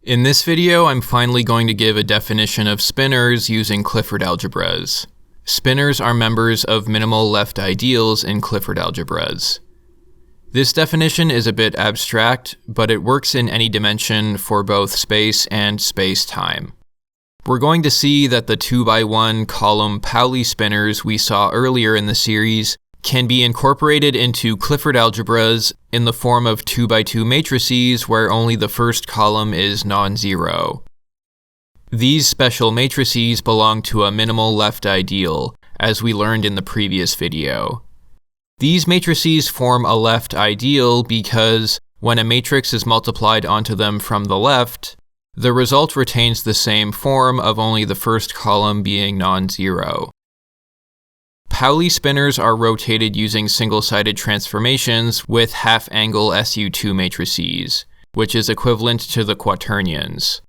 In this video, I'm finally going to give a definition of spinors using Clifford algebras. Spinors are members of minimal left ideals in Clifford algebras. This definition is a bit abstract, but it works in any dimension for both space and space-time. We're going to see that the 2x1 column Pauli spinors we saw earlier in the series can be incorporated into Clifford algebras in the form of 2x2 matrices where only the first column is non-zero. These special matrices belong to a minimal left ideal, as we learned in the previous video. These matrices form a left ideal because when a matrix is multiplied onto them from the left, the result retains the same form of only the first column being non-zero. Pauli spinors are rotated using single-sided transformations with half-angle SU2 matrices, which is equivalent to the quaternions.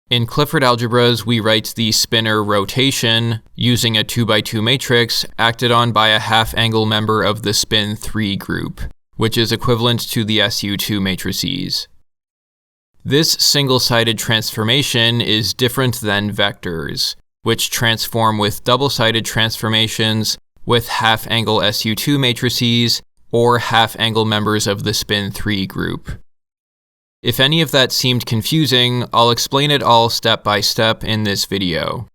In Clifford algebras, we write the spinor rotation using a 2x2 matrix acted on by a half-angle member of the spin 3 group, which is equivalent to the SU2 matrices. This single-sided transformation is different than vectors, which transform with double-sided transformations with half-angle SU2 matrices or half-angle members of the spin 3 group. If any of that seemed confusing, I'll explain it all step by step in this video.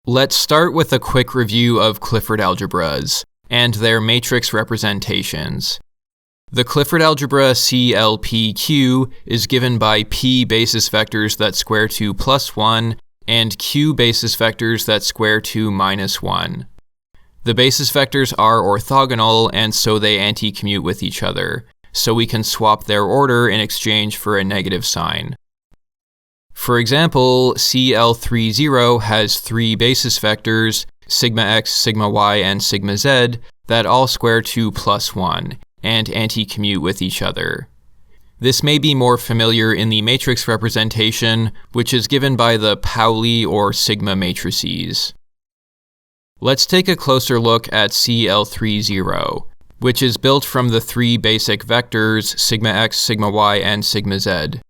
Let's start with a quick review of Clifford algebras and their matrix representations. The Clifford algebra CLPQ is given by P basis vectors that square to +1 and Q basis vectors that square to -1. The basis vectors are orthogonal and so they anti-commute with each other, so we can swap their order in exchange for a negative sign. For example, CL30 has three basis vectors, sigma x, sigma y, and sigma z, that all square to +1 and anti-commute with each other. This may be more familiar in the matrix representation, which is given by the Pauli or sigma matrices. Let's take a closer look at CL30, which is built from the three basic vectors sigma x, sigma y, and sigma z.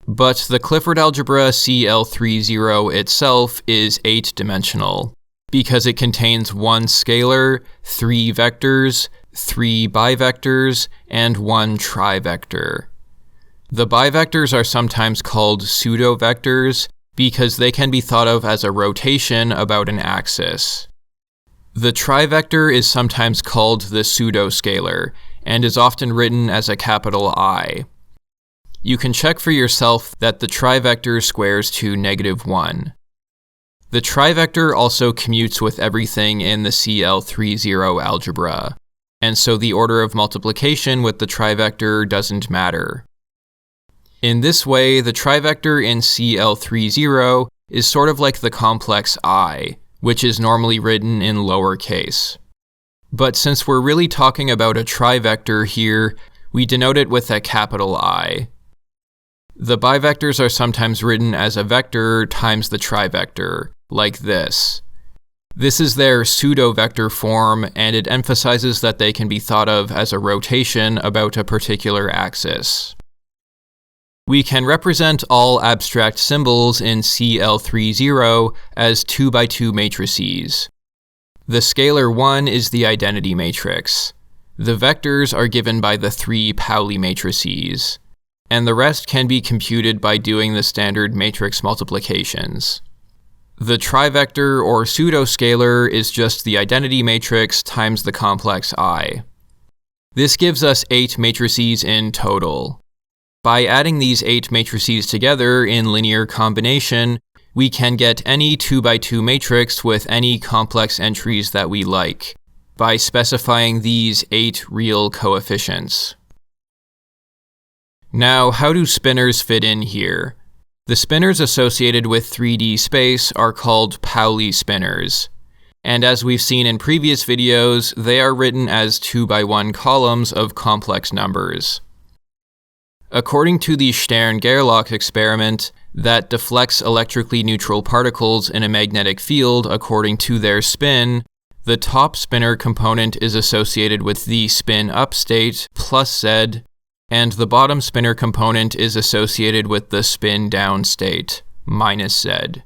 But the Clifford algebra CL30 itself is 8-dimensional, because it contains one scalar, three vectors, three bivectors, and one trivector. The bivectors are sometimes called pseudovectors because they can be thought of as a rotation about an axis. The trivector is sometimes called the pseudoscalar and is often written as a capital I. You can check for yourself that the trivector squares to -1. The trivector also commutes with everything in the CL30 algebra, and so the order of multiplication with the trivector doesn't matter. In this way, the trivector in CL30 is sort of like the complex I, which is normally written in lowercase. But since we're really talking about a trivector here, we denote it with a capital I. The bivectors are sometimes written as a vector times the trivector, like this. This is their pseudo-vector form, and it emphasizes that they can be thought of as a rotation about a particular axis. We can represent all abstract symbols in CL30 as 2x2 matrices. The scalar 1 is the identity matrix. The vectors are given by the three Pauli matrices, and the rest can be computed by doing the standard matrix multiplications. The trivector or pseudoscalar is just the identity matrix times the complex I. This gives us 8 matrices in total. By adding these 8 matrices together in linear combination, we can get any 2x2 matrix with any complex entries that we like, by specifying these 8 real coefficients. Now, how do spinors fit in here? The spinors associated with 3D space are called Pauli spinors, and as we've seen in previous videos, they are written as 2x1 columns of complex numbers. According to the Stern-Gerlach experiment that deflects electrically neutral particles in a magnetic field according to their spin, the top spinor component is associated with the spin up state plus Z, and the bottom spinor component is associated with the spin down state, minus z.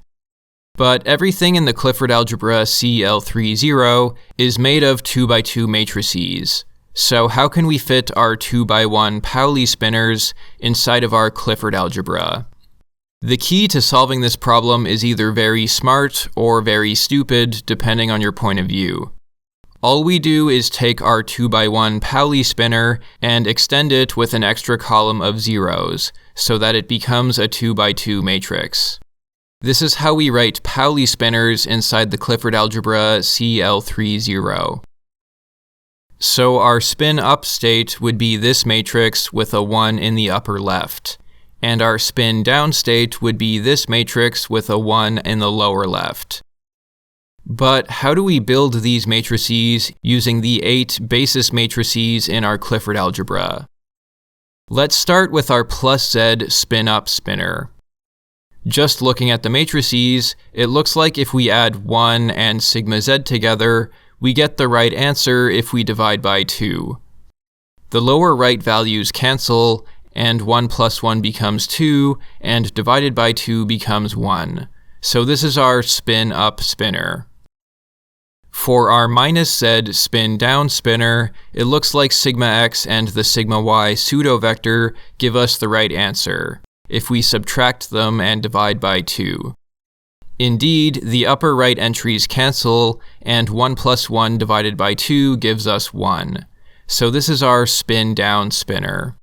But everything in the Clifford algebra CL30 is made of 2x2 matrices. So how can we fit our 2x1 Pauli spinors inside of our Clifford algebra? The key to solving this problem is either very smart or very stupid, depending on your point of view. All we do is take our 2x1 Pauli spinor and extend it with an extra column of zeros, so that it becomes a 2x2 matrix. This is how we write Pauli spinors inside the Clifford algebra CL30. So our spin-up state would be this matrix with a 1 in the upper left, and our spin-down state would be this matrix with a 1 in the lower left. But how do we build these matrices using the 8 basis matrices in our Clifford algebra? Let's start with our plus z spin-up spinor. Just looking at the matrices, it looks like if we add 1 and sigma z together, we get the right answer if we divide by 2. The lower right values cancel, and 1 plus 1 becomes 2, and divided by 2 becomes 1. So this is our spin-up spinor. For our minus z spin-down spinor, it looks like sigma x and the sigma y pseudovector give us the right answer if we subtract them and divide by 2. Indeed, the upper right entries cancel, and 1 plus 1 divided by 2 gives us 1. So this is our spin-down spinor.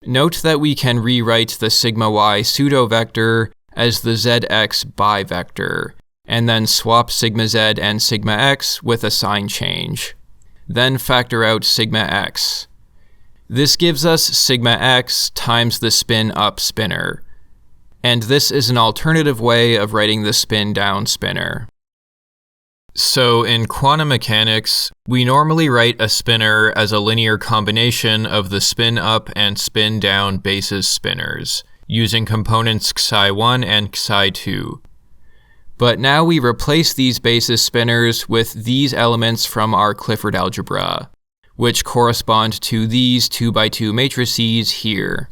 Note that we can rewrite the sigma y pseudovector as the zx bivector, and then swap sigma z and sigma x with a sign change. Then factor out sigma x. This gives us sigma x times the spin-up spinor. And this is an alternative way of writing the spin-down spinor. So in quantum mechanics, we normally write a spinor as a linear combination of the spin-up and spin-down basis spinors, using components xi1 and xi2. But now we replace these basis spinors with these elements from our Clifford algebra, which correspond to these 2x2 matrices here.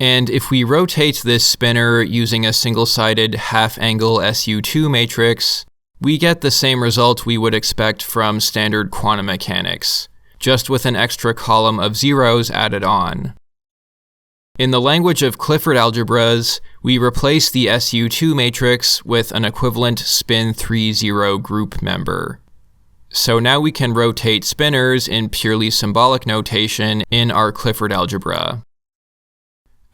And if we rotate this spinor using a single-sided half-angle SU2 matrix, we get the same result we would expect from standard quantum mechanics, just with an extra column of zeros added on. In the language of Clifford algebras, we replace the SU2 matrix with an equivalent spin-3 group member. So now we can rotate spinors in purely symbolic notation in our Clifford algebra.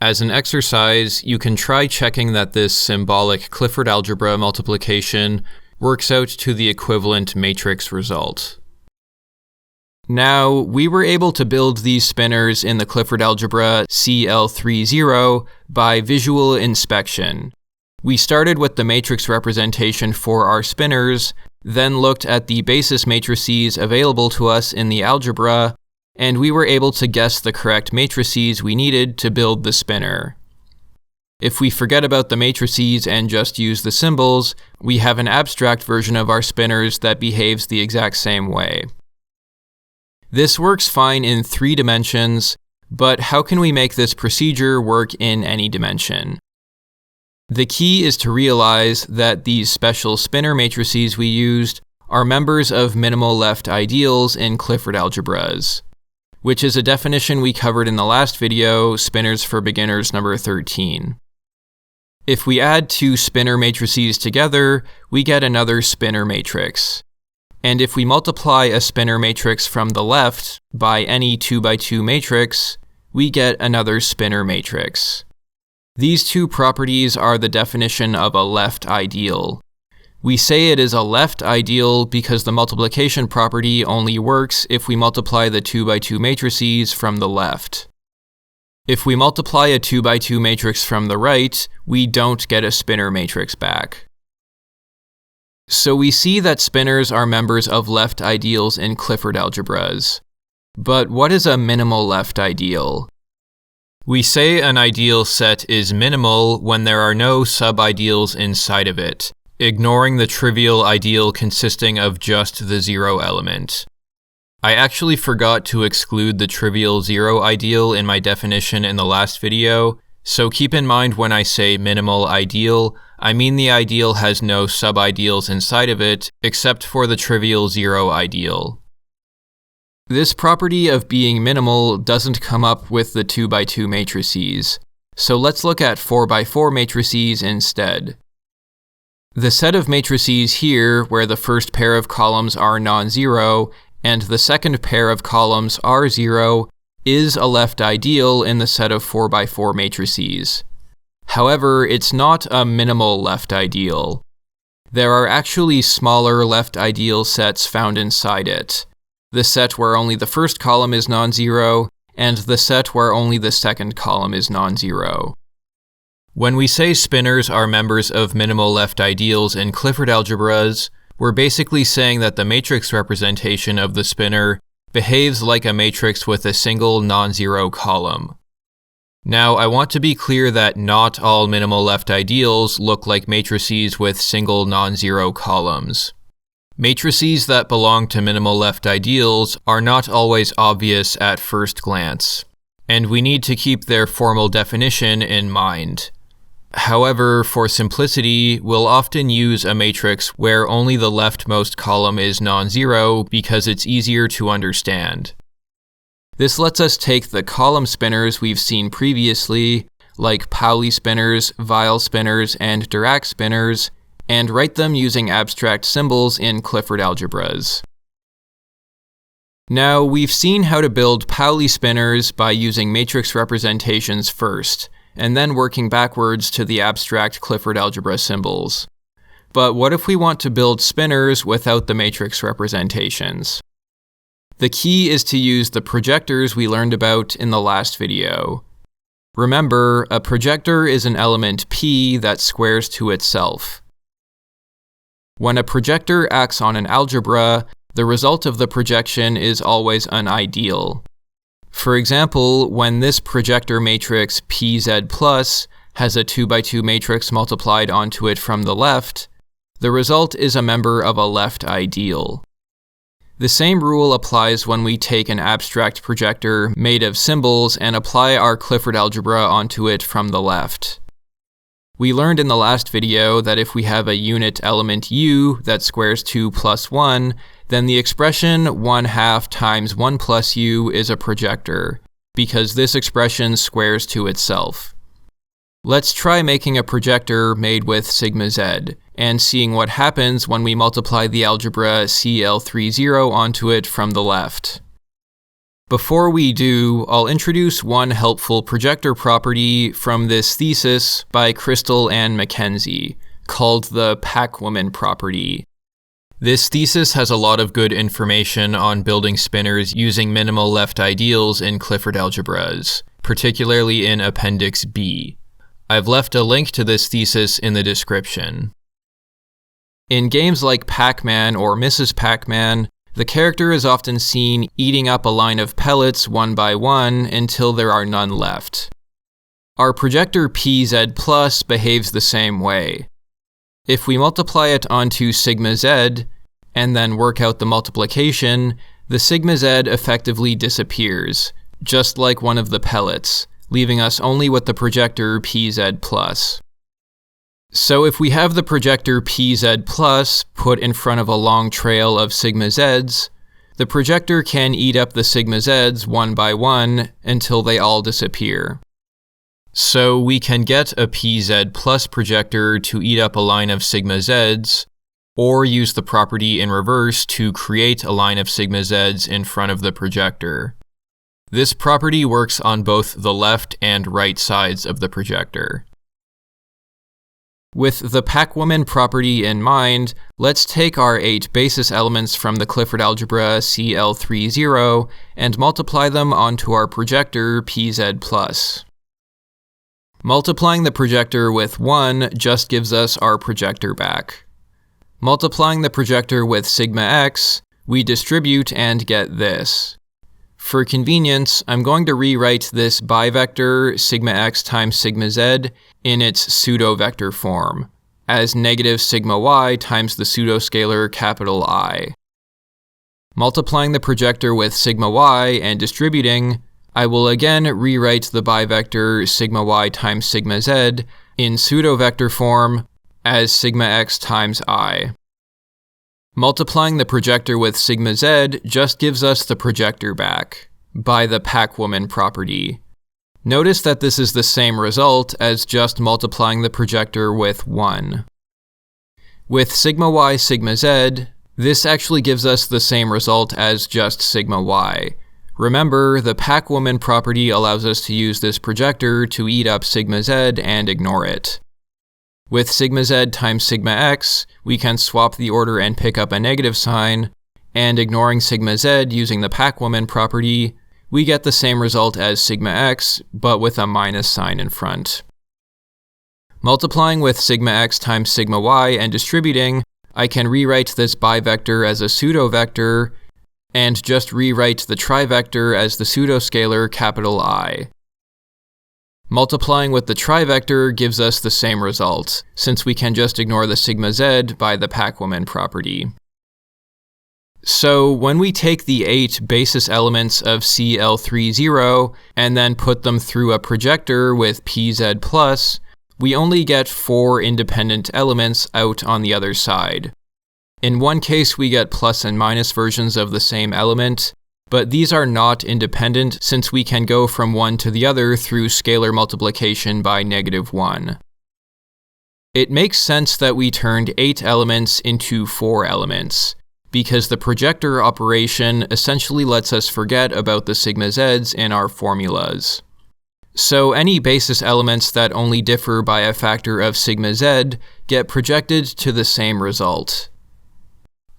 As an exercise, you can try checking that this symbolic Clifford algebra multiplication works out to the equivalent matrix result. Now, we were able to build these spinors in the Clifford algebra CL30 by visual inspection. We started with the matrix representation for our spinors, then looked at the basis matrices available to us in the algebra, and we were able to guess the correct matrices we needed to build the spinor. If we forget about the matrices and just use the symbols, we have an abstract version of our spinors that behaves the exact same way. This works fine in 3 dimensions, but how can we make this procedure work in any dimension? The key is to realize that these special spinor matrices we used are members of minimal left ideals in Clifford algebras, which is a definition we covered in the last video, Spinors for Beginners number 13. If we add 2 spinor matrices together, we get another spinor matrix. And if we multiply a spinor matrix from the left by any 2x2 matrix, we get another spinor matrix. These 2 properties are the definition of a left ideal. We say it is a left ideal because the multiplication property only works if we multiply the 2x2 matrices from the left. If we multiply a 2x2 matrix from the right, we don't get a spinor matrix back. So we see that spinors are members of left ideals in Clifford algebras. But what is a minimal left ideal? We say an ideal set is minimal when there are no subideals inside of it, ignoring the trivial ideal consisting of just the 0 element. I actually forgot to exclude the trivial zero ideal in my definition in the last video, so keep in mind when I say minimal ideal, I mean the ideal has no subideals inside of it, except for the trivial zero ideal. This property of being minimal doesn't come up with the 2x2 matrices, so let's look at 4x4 matrices instead. The set of matrices here, where the first pair of columns are non-zero, and the second pair of columns are zero, is a left ideal in the set of 4x4 matrices. However, it's not a minimal left ideal. There are actually smaller left ideal sets found inside it. The set where only the first column is non-zero, and the set where only the second column is non-zero. When we say spinors are members of minimal left ideals in Clifford algebras, we're basically saying that the matrix representation of the spinor behaves like a matrix with a single non-zero column. Now, I want to be clear that not all minimal left ideals look like matrices with single non-zero columns. Matrices that belong to minimal left ideals are not always obvious at first glance, and we need to keep their formal definition in mind. However, for simplicity, we'll often use a matrix where only the leftmost column is non-zero because it's easier to understand. This lets us take the column spinors we've seen previously, like Pauli spinors, Weil spinors, and Dirac spinors, and write them using abstract symbols in Clifford algebras. Now, we've seen how to build Pauli spinors by using matrix representations first, and then working backwards to the abstract Clifford algebra symbols. But what if we want to build spinors without the matrix representations? The key is to use the projectors we learned about in the last video. Remember, a projector is an element P that squares to itself. When a projector acts on an algebra, the result of the projection is always an ideal. For example, when this projector matrix PZ+ has a 2x2 matrix multiplied onto it from the left, the result is a member of a left ideal. The same rule applies when we take an abstract projector made of symbols and apply our Clifford algebra onto it from the left. We learned in the last video that if we have a unit element u that squares to plus 1, then the expression 1/2 times 1 plus u is a projector, because this expression squares to itself. Let's try making a projector made with sigma z, and seeing what happens when we multiply the algebra CL30 onto it from the left. Before we do, I'll introduce one helpful projector property from this thesis by Crystal and Mackenzie, called the Pacwoman Property. This thesis has a lot of good information on building spinors using minimal left ideals in Clifford algebras, particularly in Appendix B. I've left a link to this thesis in the description. In games like Pac-Man or Mrs. Pac-Man, the character is often seen eating up a line of pellets one by one until there are none left. Our projector PZ+ behaves the same way. If we multiply it onto sigma z, and then work out the multiplication, the sigma z effectively disappears, just like one of the pellets, leaving us only with the projector PZ+. So if we have the projector PZ+ put in front of a long trail of sigma z's, the projector can eat up the sigma z's one by one until they all disappear. So we can get a PZ+ projector to eat up a line of sigma z's, or use the property in reverse to create a line of sigma z's in front of the projector. This property works on both the left and right sides of the projector. With the Pacwoman property in mind, let's take our 8 basis elements from the Clifford algebra CL30 and multiply them onto our projector PZ+. Multiplying the projector with 1 just gives us our projector back. Multiplying the projector with sigma x, we distribute and get this. For convenience, I'm going to rewrite this bivector sigma x times sigma z in its pseudo-vector form, as negative sigma y times the pseudoscalar capital I. Multiplying the projector with sigma y and distributing, I will again rewrite the bivector sigma y times sigma z in pseudovector form as sigma x times I. Multiplying the projector with sigma z just gives us the projector back, by the Pacwoman property. Notice that this is the same result as just multiplying the projector with 1. With sigma y sigma z, this actually gives us the same result as just sigma y. Remember, the Pacwoman property allows us to use this projector to eat up sigma z and ignore it. With sigma z times sigma x, we can swap the order and pick up a negative sign, and ignoring sigma z using the Pacwoman property, we get the same result as sigma x, but with a minus sign in front. Multiplying with sigma x times sigma y and distributing, I can rewrite this bivector as a pseudovector, and just rewrite the trivector as the pseudoscalar capital I. Multiplying with the trivector gives us the same result, since we can just ignore the sigma z by the Pacwoman property. So when we take the 8 basis elements of CL30 and then put them through a projector with PZ+, we only get 4 independent elements out on the other side. In one case, we get plus and minus versions of the same element, but these are not independent since we can go from one to the other through scalar multiplication by -1. It makes sense that we turned 8 elements into 4 elements, because the projector operation essentially lets us forget about the sigma z's in our formulas. So any basis elements that only differ by a factor of sigma z get projected to the same result.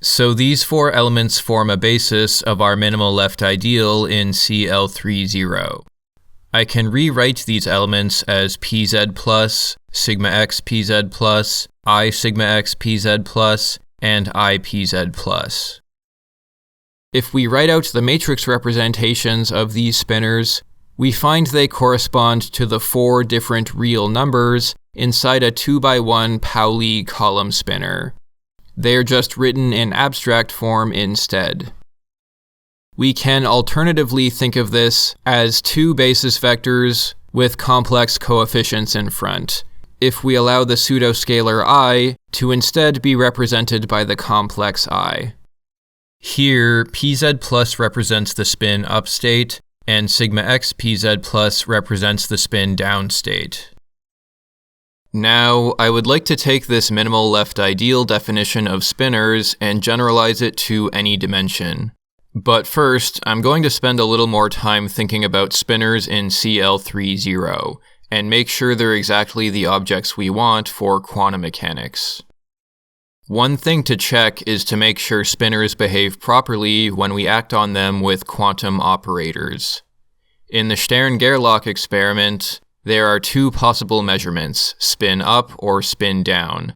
So these 4 elements form a basis of our minimal left ideal in CL30. I can rewrite these elements as pz+, sigma x pz+, I sigma x pz+, and I pz+. If we write out the matrix representations of these spinors, we find they correspond to the 4 different real numbers inside a 2x1 Pauli column spinor. They are just written in abstract form instead. We can alternatively think of this as 2 basis vectors with complex coefficients in front, if we allow the pseudoscalar I to instead be represented by the complex I. Here, pz+ represents the spin up state, and sigma x pz+ represents the spin down state. Now, I would like to take this minimal left ideal definition of spinors and generalize it to any dimension. But first, I'm going to spend a little more time thinking about spinors in CL30, and make sure they're exactly the objects we want for quantum mechanics. One thing to check is to make sure spinors behave properly when we act on them with quantum operators. In the Stern-Gerlach experiment, there are 2 possible measurements, spin up or spin down.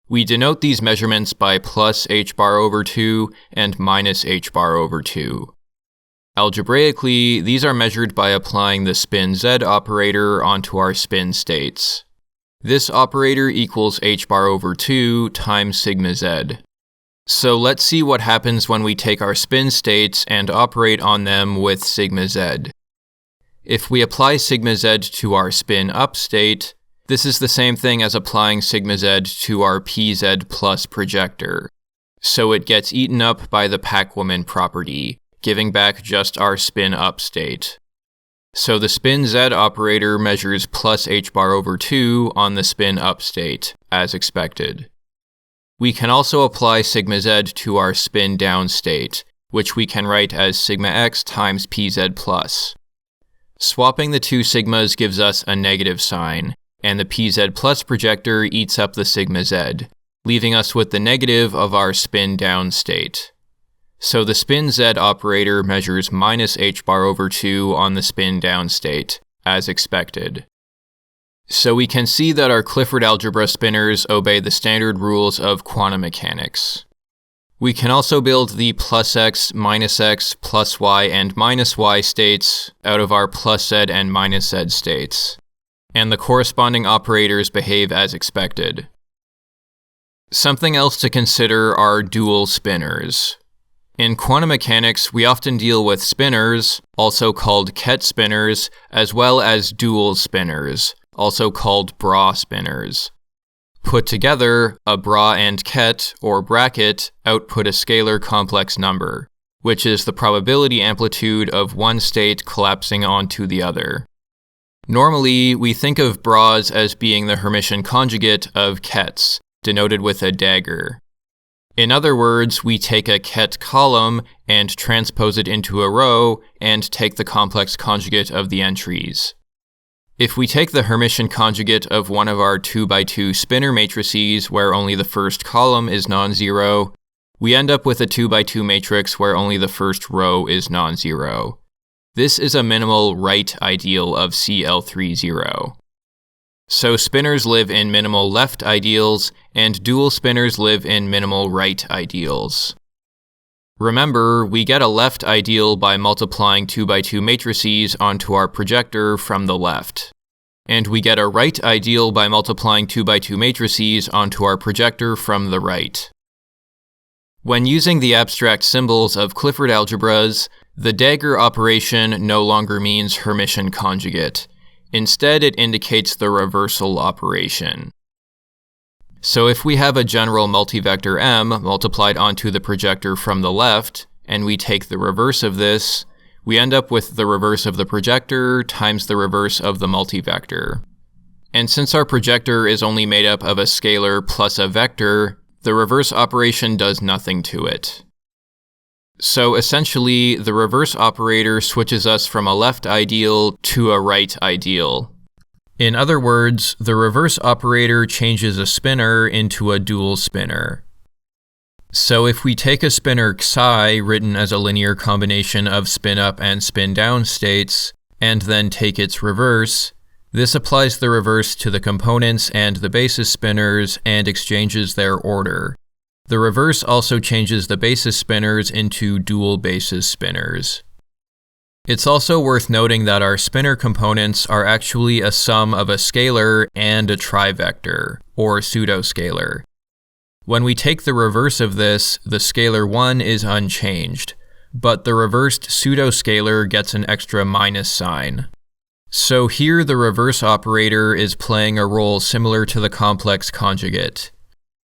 We denote these measurements by plus h⁻/2 and minus h⁻/2. Algebraically, these are measured by applying the spin z operator onto our spin states. This operator equals h⁻/2 times sigma z. So let's see what happens when we take our spin states and operate on them with sigma z. If we apply sigma z to our spin up state, this is the same thing as applying sigma z to our pz+ projector. So it gets eaten up by the Pacwoman property, giving back just our spin up state. So the spin z operator measures plus h⁻/2 on the spin up state, as expected. We can also apply sigma z to our spin down state, which we can write as sigma x times pz+. Swapping the 2 sigmas gives us a negative sign, and the pz+ projector eats up the sigma z, leaving us with the negative of our spin down state. So the spin z operator measures minus h⁻/2 on the spin down state, as expected. So we can see that our Clifford algebra spinors obey the standard rules of quantum mechanics. We can also build the plus x, plus y, and minus y states out of our plus z and minus z states, and the corresponding operators behave as expected. Something else to consider are dual spinors. In quantum mechanics, we often deal with spinors, also called ket spinors, as well as dual spinors, also called bra spinors. Put together, a bra and ket, or bracket, output a scalar complex number, which is the probability amplitude of one state collapsing onto the other. Normally, we think of bras as being the Hermitian conjugate of kets, denoted with a dagger. In other words, we take a ket column and transpose it into a row and take the complex conjugate of the entries. If we take the Hermitian conjugate of one of our 2x2 spinor matrices where only the first column is non-zero, we end up with a 2x2 matrix where only the first row is non-zero. This is a minimal right ideal of CL30. So spinors live in minimal left ideals, and dual spinors live in minimal right ideals. Remember, we get a left ideal by multiplying 2x2 matrices onto our projector from the left. And we get a right ideal by multiplying 2x2 matrices onto our projector from the right. When using the abstract symbols of Clifford algebras, the dagger operation no longer means Hermitian conjugate. Instead, it indicates the reversal operation. So if we have a general multivector M multiplied onto the projector from the left, and we take the reverse of this, we end up with the reverse of the projector times the reverse of the multivector. And since our projector is only made up of a scalar plus a vector, the reverse operation does nothing to it. So essentially, the reverse operator switches us from a left ideal to a right ideal. In other words, the reverse operator changes a spinor into a dual spinor. So if we take a spinor xi, written as a linear combination of spin up and spin down states, and then take its reverse, this applies the reverse to the components and the basis spinors and exchanges their order. The reverse also changes the basis spinors into dual basis spinors. It's also worth noting that our spinor components are actually a sum of a scalar and a trivector, or pseudoscalar. When we take the reverse of this, the scalar 1 is unchanged, but the reversed pseudoscalar gets an extra minus sign. So here the reverse operator is playing a role similar to the complex conjugate.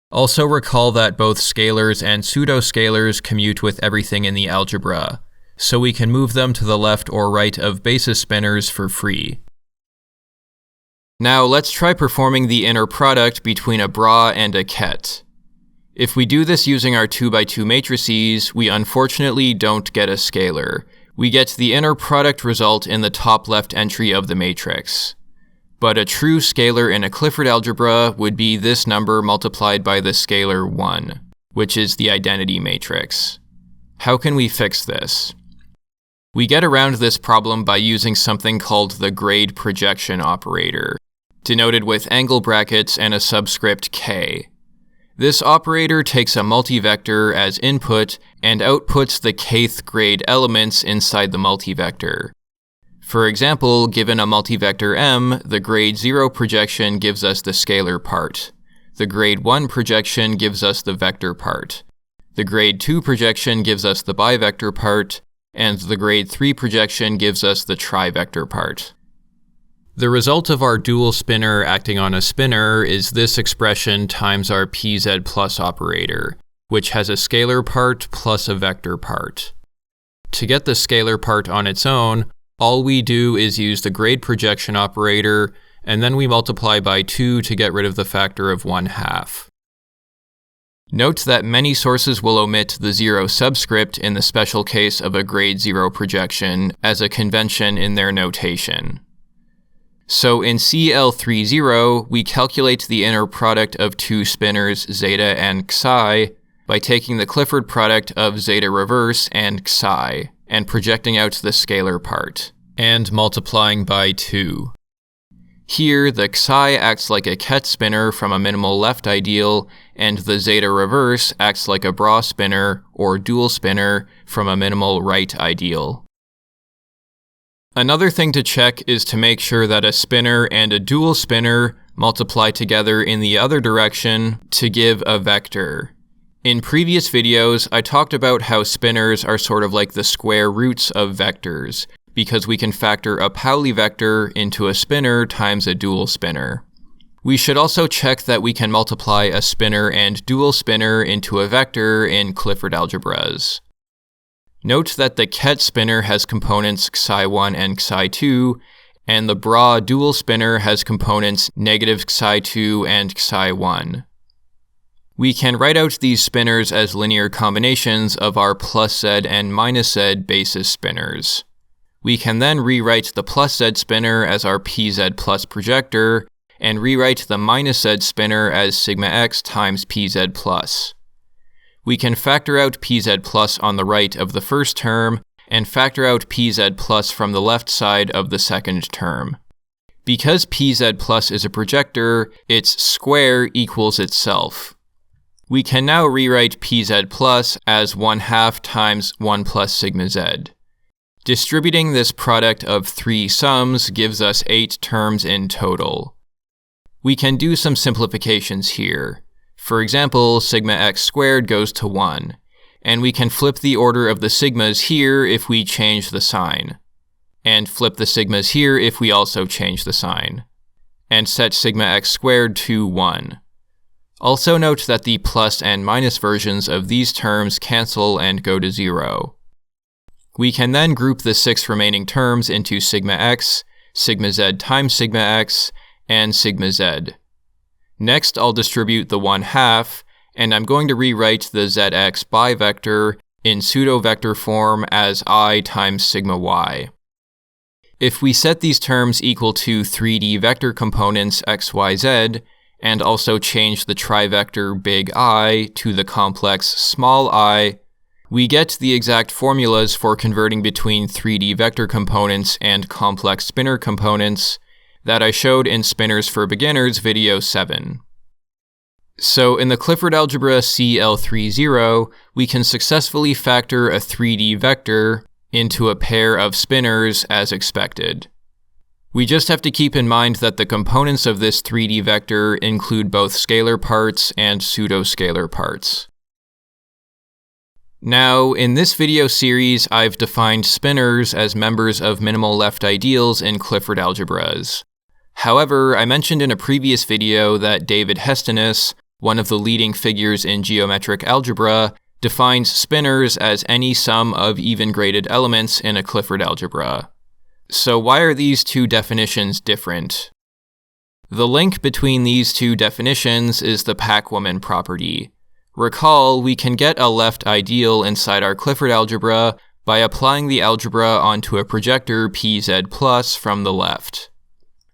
Also recall that both scalars and pseudoscalars commute with everything in the algebra, so we can move them to the left or right of basis spinors for free. Now let's try performing the inner product between a bra and a ket. If we do this using our 2x2 matrices, we unfortunately don't get a scalar. We get the inner product result in the top left entry of the matrix. But a true scalar in a Clifford algebra would be this number multiplied by the scalar 1, which is the identity matrix. How can we fix this? We get around this problem by using something called the grade projection operator, denoted with angle brackets and a subscript k. This operator takes a multivector as input and outputs the kth grade elements inside the multivector. For example, given a multivector M, the grade 0 projection gives us the scalar part. The grade 1 projection gives us the vector part. The grade 2 projection gives us the bivector part, and the grade 3 projection gives us the trivector part. The result of our dual spinor acting on a spinor is this expression times our pz plus operator, which has a scalar part plus a vector part. To get the scalar part on its own, all we do is use the grade projection operator, and then we multiply by 2 to get rid of the factor of 1/2. Note that many sources will omit the 0 subscript in the special case of a grade 0 projection as a convention in their notation. So in CL30, we calculate the inner product of two spinors zeta and xi by taking the Clifford product of zeta reverse and xi, and projecting out the scalar part, and multiplying by 2. Here, the xi acts like a ket spinor from a minimal left ideal, and the zeta reverse acts like a bra spinor, or dual spinor, from a minimal right ideal. Another thing to check is to make sure that a spinor and a dual spinor multiply together in the other direction to give a vector. In previous videos, I talked about how spinors are sort of like the square roots of vectors, because we can factor a Pauli vector into a spinor times a dual spinor. We should also check that we can multiply a spinor and dual spinor into a vector in Clifford algebras. Note that the Ket spinor has components xi1 and xi2, and the Bra dual spinor has components negative xi2 and xi1. We can write out these spinors as linear combinations of our plus Z and minus Z basis spinors. We can then rewrite the plus Z spinor as our pz plus projector, and rewrite the minus Z spinor as sigma x times pz plus. We can factor out pz plus on the right of the first term, and factor out pz plus from the left side of the second term. Because pz plus is a projector, its square equals itself. We can now rewrite pz plus as 1/2 times 1 plus sigma z. Distributing this product of 3 sums gives us 8 terms in total. We can do some simplifications here. For example, sigma x squared goes to 1, and we can flip the order of the sigmas here if we change the sign, and flip the sigmas here if we also change the sign, and set sigma x squared to 1. Also note that the plus and minus versions of these terms cancel and go to 0. We can then group the 6 remaining terms into sigma x, sigma z times sigma x, and sigma z. Next, I'll distribute the 1/2, and I'm going to rewrite the zx bivector in pseudo-vector form as I times sigma y. If we set these terms equal to 3D vector components x, y, z, and also change the trivector big I to the complex small I, we get the exact formulas for converting between 3D vector components and complex spinor components that I showed in Spinors for Beginners video 7. So in the Clifford algebra CL30, we can successfully factor a 3D vector into a pair of spinors as expected. We just have to keep in mind that the components of this 3D vector include both scalar parts and pseudoscalar parts. Now, in this video series, I've defined spinors as members of minimal left ideals in Clifford algebras. However, I mentioned in a previous video that David Hestenes, one of the leading figures in geometric algebra, defines spinors as any sum of even-graded elements in a Clifford algebra. So why are these two definitions different? The link between these two definitions is the Pacwoman property. Recall, we can get a left ideal inside our Clifford algebra by applying the algebra onto a projector pz plus from the left.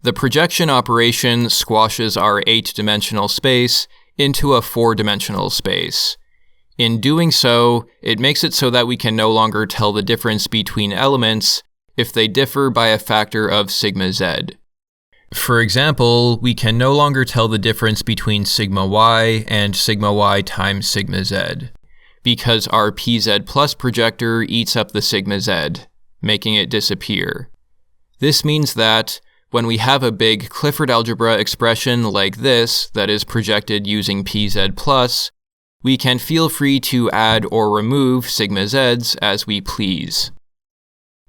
The projection operation squashes our 8-dimensional space into a 4-dimensional space. In doing so, it makes it so that we can no longer tell the difference between elements if they differ by a factor of sigma z. For example, we can no longer tell the difference between sigma y and sigma y times sigma z, because our pz plus projector eats up the sigma z, making it disappear. This means that, when we have a big Clifford algebra expression like this that is projected using pz plus, we can feel free to add or remove sigma z's as we please.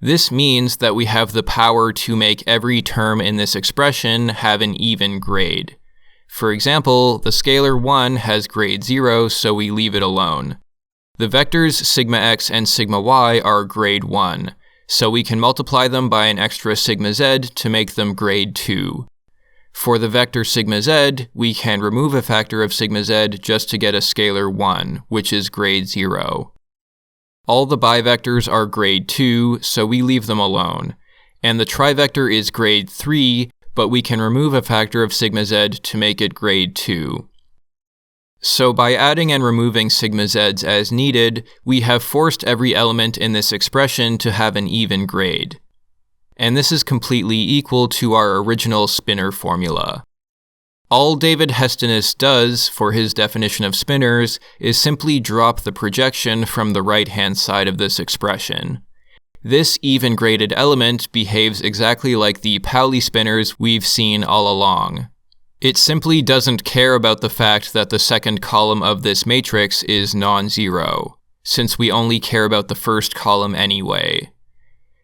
This means that we have the power to make every term in this expression have an even grade. For example, the scalar 1 has grade 0, so we leave it alone. The vectors sigma x and sigma y are grade 1, so we can multiply them by an extra sigma z to make them grade 2. For the vector sigma z, we can remove a factor of sigma z just to get a scalar 1, which is grade 0. All the bivectors are grade 2, so we leave them alone. And the trivector is grade 3, but we can remove a factor of sigma z to make it grade 2. So by adding and removing sigma z's as needed, we have forced every element in this expression to have an even grade. And this is completely equal to our original spinor formula. All David Hestenes does for his definition of spinors is simply drop the projection from the right-hand side of this expression. This even-graded element behaves exactly like the Pauli spinors we've seen all along. It simply doesn't care about the fact that the second column of this matrix is non-zero, since we only care about the first column anyway.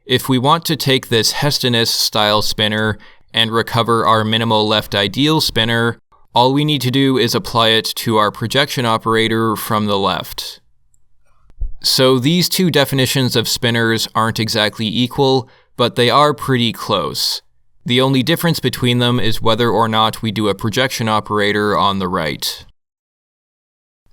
If we want to take this Hestenes style spinor and recover our minimal left ideal spinor, all we need to do is apply it to our projection operator from the left. So these two definitions of spinors aren't exactly equal, but they are pretty close. The only difference between them is whether or not we do a projection operator on the right.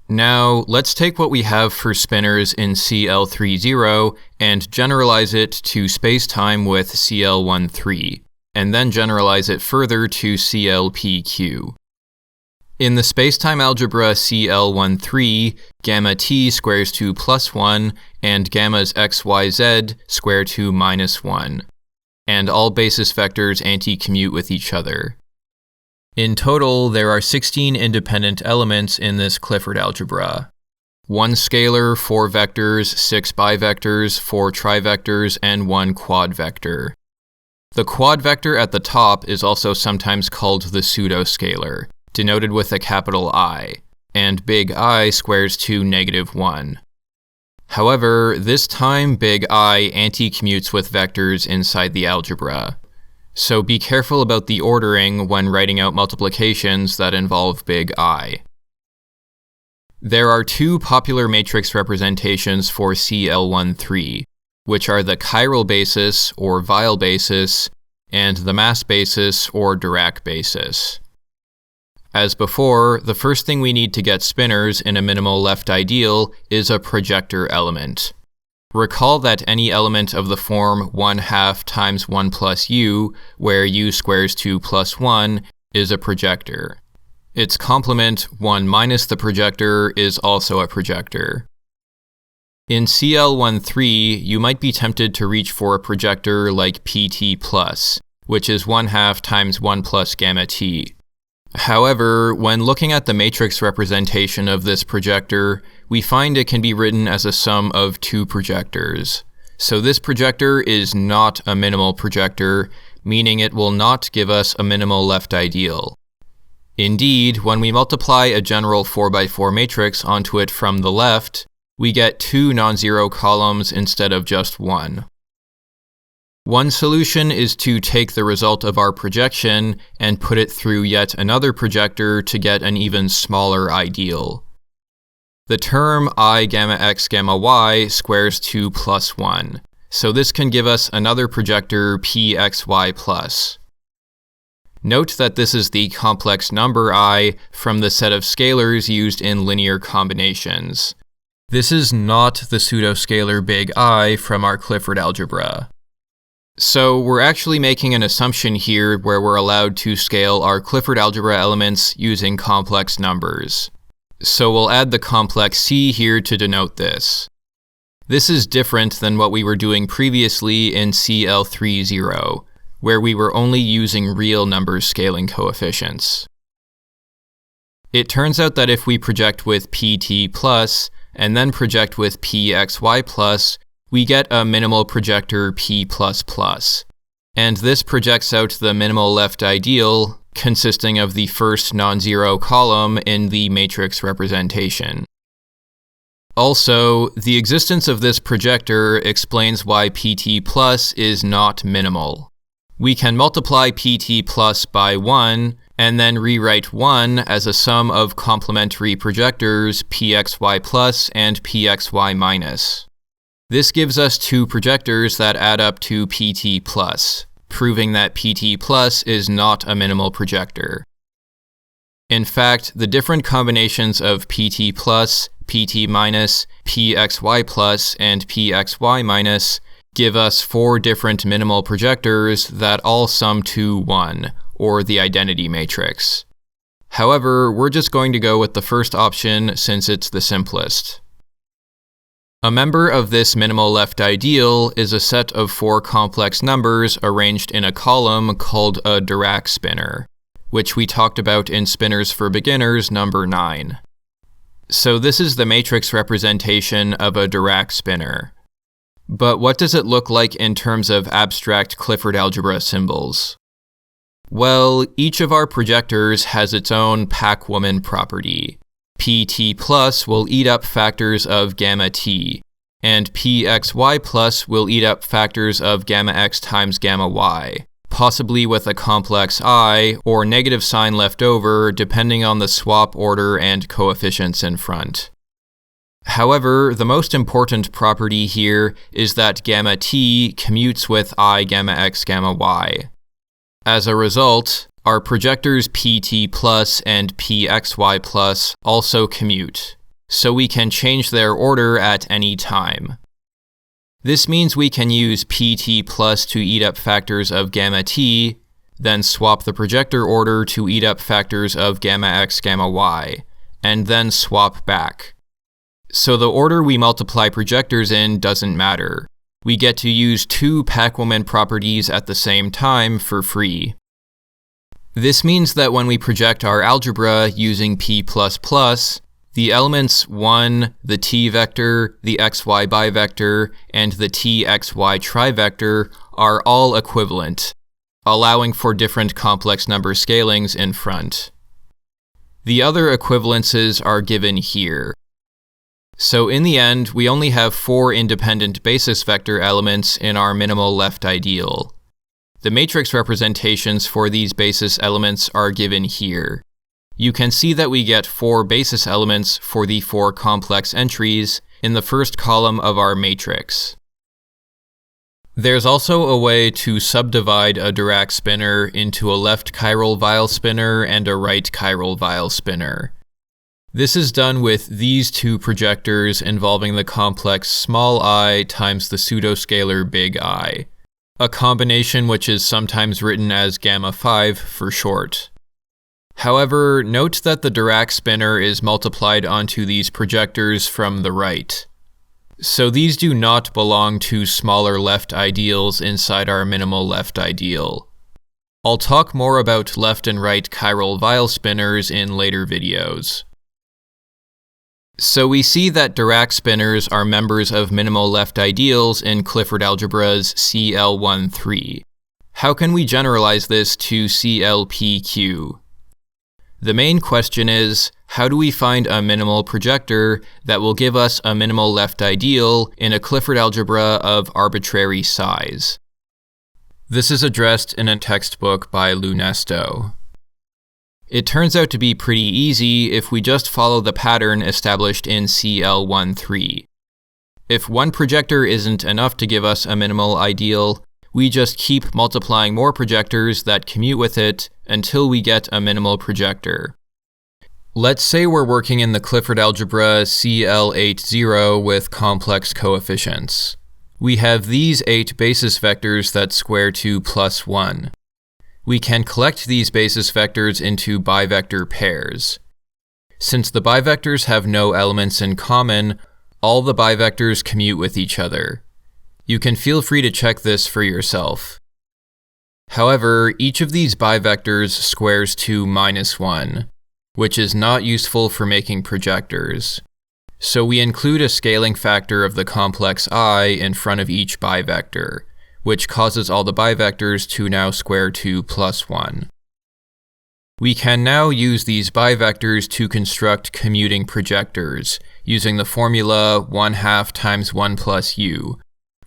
Now, let's take what we have for spinors in CL30 and generalize it to spacetime with CL13, and then generalize it further to CLPQ. In the spacetime algebra CL13, gamma t squares to +1 and gammas xyz square to -1, and all basis vectors anti-commute with each other. In total, there are 16 independent elements in this Clifford algebra. 1 scalar, 4 vectors, 6 bivectors, 4 trivectors, and 1 quad vector. The quad vector at the top is also sometimes called the pseudoscalar, denoted with a capital I, and big I squares to -1. However, this time big I anti-commutes with vectors inside the algebra. So be careful about the ordering when writing out multiplications that involve big I. There are 2 popular matrix representations for CL13, which are the chiral basis or Weil basis and the mass basis or Dirac basis. As before, the first thing we need to get spinors in a minimal left ideal is a projector element. Recall that any element of the form 1/2 times 1 plus u, where u squares to +1, is a projector. Its complement, 1 minus the projector, is also a projector. In CL13, you might be tempted to reach for a projector like PT+, which is 1/2 times 1 plus gamma t. However, when looking at the matrix representation of this projector, we find it can be written as a sum of 2 projectors. So this projector is not a minimal projector, meaning it will not give us a minimal left ideal. Indeed, when we multiply a general 4x4 matrix onto it from the left, we get 2 non-zero columns instead of just 1. One solution is to take the result of our projection and put it through yet another projector to get an even smaller ideal. The term I gamma x gamma y squares to +1, so this can give us another projector pxy+. Note that this is the complex number I from the set of scalars used in linear combinations. This is not the pseudoscalar big I from our Clifford algebra. So we're actually making an assumption here where we're allowed to scale our Clifford algebra elements using complex numbers. So we'll add the complex c here to denote this. This is different than what we were doing previously in CL30, where we were only using real number scaling coefficients. It turns out that if we project with PT+, and then project with PXY+, we get a minimal projector P++, and this projects out the minimal left ideal, consisting of the first non-zero column in the matrix representation. Also, the existence of this projector explains why PT+ is not minimal. We can multiply PT+ by 1, and then rewrite 1 as a sum of complementary projectors PXY+ and PXY-. This gives us 2 projectors that add up to PT+, proving that PT+ is not a minimal projector. In fact, the different combinations of PT+, PT-, PXY+, and PXY- give us 4 different minimal projectors that all sum to 1, or the identity matrix. However, we're just going to go with the first option since it's the simplest. A member of this minimal left ideal is a set of 4 complex numbers arranged in a column called a Dirac spinor, which we talked about in Spinors for Beginners number 9. So this is the matrix representation of a Dirac spinor. But what does it look like in terms of abstract Clifford algebra symbols? Well, each of our projectors has its own Pacwoman property. PT plus will eat up factors of gamma t, and pxy plus will eat up factors of gamma x times gamma y, possibly with a complex I or negative sign left over depending on the swap order and coefficients in front. However, the most important property here is that gamma t commutes with I gamma x gamma y. As a result, our projectors PT plus and pxy plus also commute, so we can change their order at any time. This means we can use PT plus to eat up factors of gamma t, then swap the projector order to eat up factors of gamma x gamma y, and then swap back. So the order we multiply projectors in doesn't matter. We get to use two Pacwoman properties at the same time for free. This means that when we project our algebra using P++, the elements 1, the t vector, the xy bivector, and the txy trivector are all equivalent, allowing for different complex number scalings in front. The other equivalences are given here. So in the end, we only have 4 independent basis vector elements in our minimal left ideal. The matrix representations for these basis elements are given here. You can see that we get 4 basis elements for the 4 complex entries in the first column of our matrix. There's also a way to subdivide a Dirac spinor into a left chiral Weyl spinor and a right chiral Weyl spinor. This is done with these two projectors involving the complex small I times the pseudoscalar big I, a combination which is sometimes written as gamma 5 for short. However, note that the Dirac spinor is multiplied onto these projectors from the right. So these do not belong to smaller left ideals inside our minimal left ideal. I'll talk more about left and right chiral Weyl spinors in later videos. So we see that Dirac spinors are members of minimal left ideals in Clifford algebras CL13. How can we generalize this to CLPQ? The main question is, how do we find a minimal projector that will give us a minimal left ideal in a Clifford algebra of arbitrary size? This is addressed in a textbook by Lunesto. It turns out to be pretty easy if we just follow the pattern established in CL13. If one projector isn't enough to give us a minimal ideal, we just keep multiplying more projectors that commute with it until we get a minimal projector. Let's say we're working in the Clifford algebra CL80 with complex coefficients. We have these 8 basis vectors that square to +1. We can collect these basis vectors into bivector pairs. Since the bivectors have no elements in common, all the bivectors commute with each other. You can feel free to check this for yourself. However, each of these bivectors squares to -1, which is not useful for making projectors. So we include a scaling factor of the complex I in front of each bivector, which causes all the bivectors to now square to +1. We can now use these bivectors to construct commuting projectors, using the formula 1/2 times 1 plus u,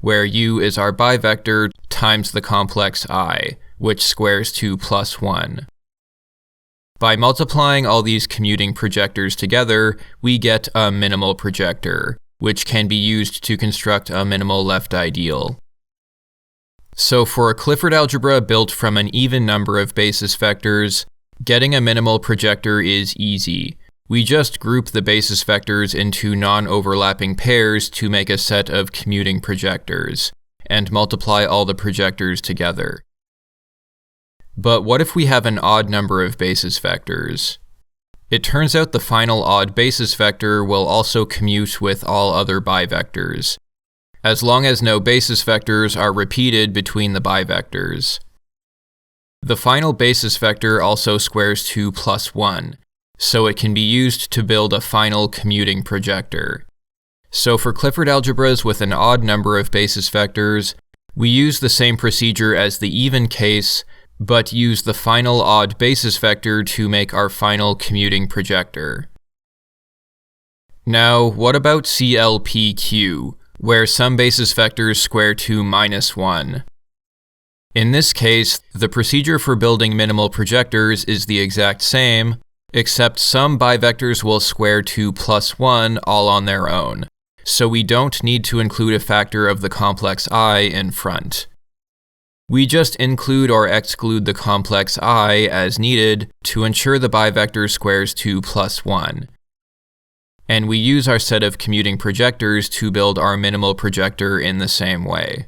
where u is our bivector times the complex I, which squares to +1. By multiplying all these commuting projectors together, we get a minimal projector, which can be used to construct a minimal left ideal. So for a Clifford algebra built from an even number of basis vectors, getting a minimal projector is easy. We just group the basis vectors into non-overlapping pairs to make a set of commuting projectors, and multiply all the projectors together. But what if we have an odd number of basis vectors? It turns out the final odd basis vector will also commute with all other bivectors, as long as no basis vectors are repeated between the bivectors. The final basis vector also squares to +1, so it can be used to build a final commuting projector. So for Clifford algebras with an odd number of basis vectors, we use the same procedure as the even case, but use the final odd basis vector to make our final commuting projector. Now, what about CLPQ, where some basis vectors square to -1? In this case, the procedure for building minimal projectors is the exact same, except some bivectors will square to +1 all on their own, so we don't need to include a factor of the complex I in front. We just include or exclude the complex I as needed to ensure the bivector squares to +1. And we use our set of commuting projectors to build our minimal projector in the same way.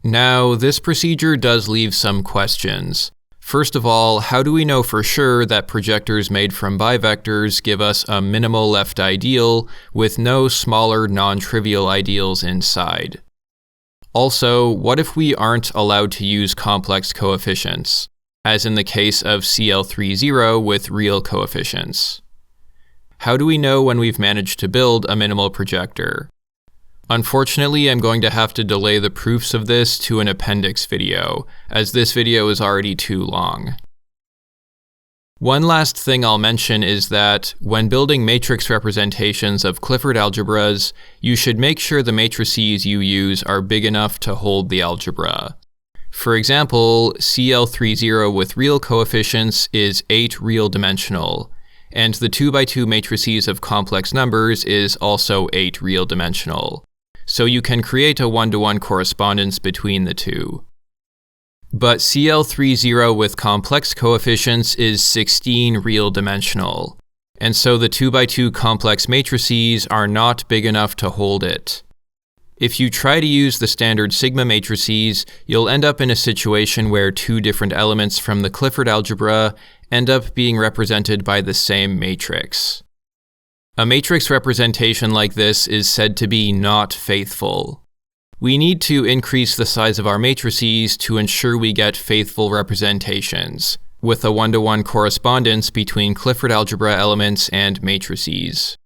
Now, this procedure does leave some questions. First of all, how do we know for sure that projectors made from bivectors give us a minimal left ideal with no smaller non-trivial ideals inside? Also, what if we aren't allowed to use complex coefficients, as in the case of CL30 with real coefficients? How do we know when we've managed to build a minimal projector? Unfortunately, I'm going to have to delay the proofs of this to an appendix video, as this video is already too long. One last thing I'll mention is that, when building matrix representations of Clifford algebras, you should make sure the matrices you use are big enough to hold the algebra. For example, CL30 with real coefficients is 8 real dimensional, and the 2x2 matrices of complex numbers is also 8 real dimensional. So you can create a one-to-one correspondence between the two. But CL30 with complex coefficients is 16 real dimensional, and so the 2x2 complex matrices are not big enough to hold it. If you try to use the standard sigma matrices, you'll end up in a situation where two different elements from the Clifford algebra end up being represented by the same matrix. A matrix representation like this is said to be not faithful. We need to increase the size of our matrices to ensure we get faithful representations, with a one-to-one correspondence between Clifford algebra elements and matrices.